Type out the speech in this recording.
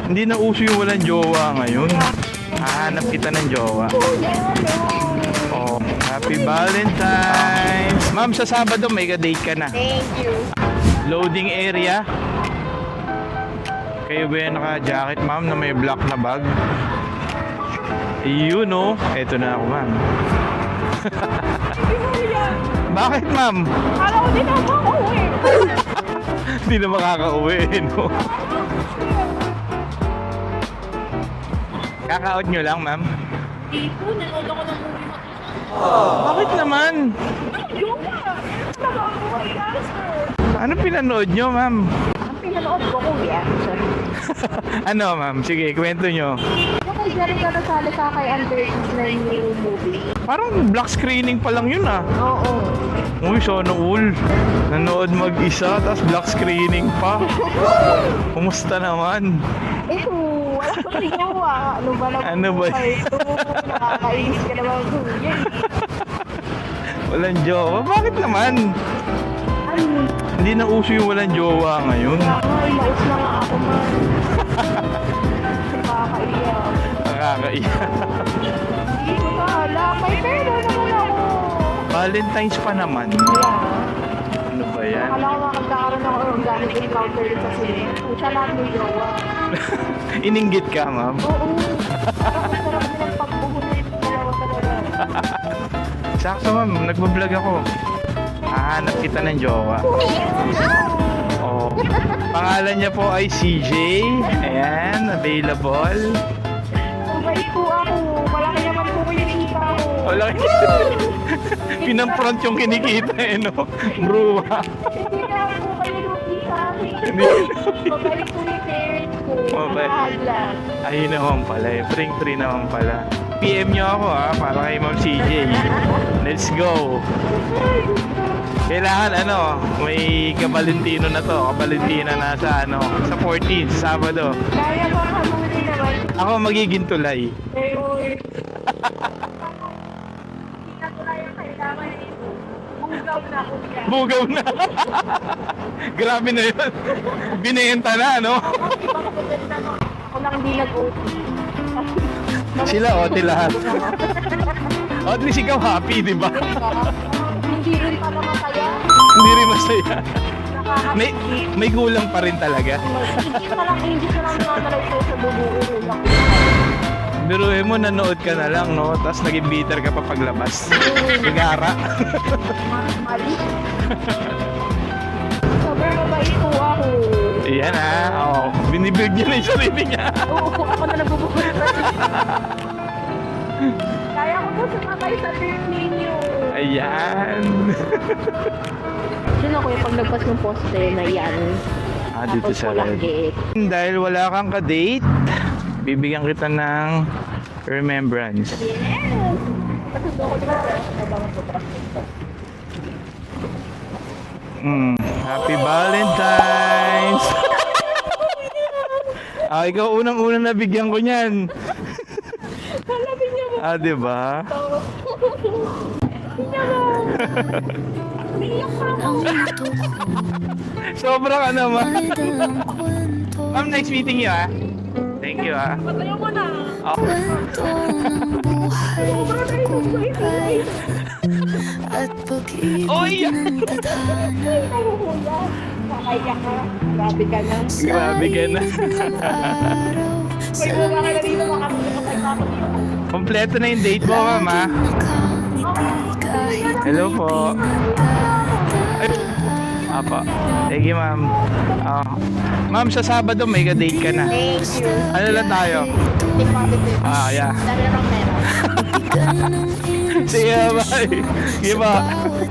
Hindi na uso yung walang jowa ngayon. Hahanap kita ng jowa. Oh, happy Valentine's. Ma'am, sa Sabado may ka-date ka na. Thank you. Loading area. Kayo ba yan naka-jacket, ma'am, na may black na bag? Yun, oh. Eto na ako, ma'am. Bakit, ma'am? Kala ko din ako uuwi. Hindi na makaka-uwi, no? Kaka-out nyo lang, ma'am? Dito, nanood ako ng movie mo. Bakit naman? Yung Ano pinanood nyo, ma'am? ang pinanood ko, kuya. Ano, ma'am? Sige, kwento nyo. Yung kay Jerica Rosales sa kay Underage na new movie. Parang black screening pa lang yun, ah. Oo. Uy, sana all. Nanood mag-isa, tapos black screening pa. Kumusta naman? Ito, wala ko ginawa. Ano ba na Ano ba? Ito, nakakainis ka naman kuya. Walang jowa? Bakit naman? Ano? Hindi na uso yung walang jowa ngayon. Ay, maus na nga ako man. Nakakaiyak. Nakakaiyak. Hindi ko bahala. May pera naman ako. Valentine's pa naman. Kaya, Ano ba yan? akala ko makagkaroon ng organic encounter sa sila. Siya lang may jowa. Ininggit ka, ma'am. Oo. Parang sarap nilang pagbubunin ng dalawa talaga. Sakto, ma'am. Nagbablog ako. Hahanap kita ng jowa. Oh. Pangalan niya po ay CJ. Ayan, available. Mabait po ako. Malaki naman po kinikita ko. Wala. Pinampront yung kinikita eh, no? Bruwa. Hindi na po kayo lupi sa akin. Hindi. Mabait po yung parents ko. Mabait. Mahal lang. Ayun naman pala eh. Free naman pala. PM nyo ako ha, para kay Ma'am CJ. Let's go. Kailangan ano, may kabalentino na to. Kabalentina na sa ano, sa 14, sa Sabado. Kaya pa kamuli naman. Ako magiging tulay. Eh, uy. Hindi na ko kaya kailangan eh. Bugaw na ako niya. Bugaw na. Grabe na yun. Binenta na, no? Ako lang hindi nag-OT. Sila, ote lahat. O, at least ikaw happy, di ba? Hindi rin pala masaya. Hindi rin masaya. May, Nakakasakit. may kulang pa rin talaga. Hindi pa lang, hindi ko lang nakalay ko sa bubuo lang. Biruin mo, nanood ka na lang, no? Tapos naging bitter ka pa paglabas. Igara. Mali. Sobrang mabait po ako. Iyan ha. Oh, binibig niya na yung sarili niya. Oo, ako na nagbubuhat. Kaya ko po sumakay sa trip ninyo. Ayan. Yun ako yung pag nagpas ng poste na yan. Dito sa red. Dahil wala kang ka-date, bibigyan kita ng remembrance. Yes! Patuto ko diba? Happy Valentine's! Ikaw unang-unang nabigyan ko niyan. Halapin niyo mo. Diba? Sobrang ano, ma'am. Ma'am, nice meeting you, ha? Thank you, ha? Patayo mo na. Oh. Sobrang tayo mabait. At pag-ibig Oy! ng tadhana. Nakaiyak ka. Grabe ka na. Grabe ka na. May bunga ka na dito makapagpapag. Kompleto na yung date mo, ma'am, ha? Kahit Hello po. Ay, apa. Thank you, ma'am. Ma'am, sa Sabado may ka-date ka na. Thank you. Ano lang tayo? Yeah. Dali na meron. Sige, bye. Sige ba? bawat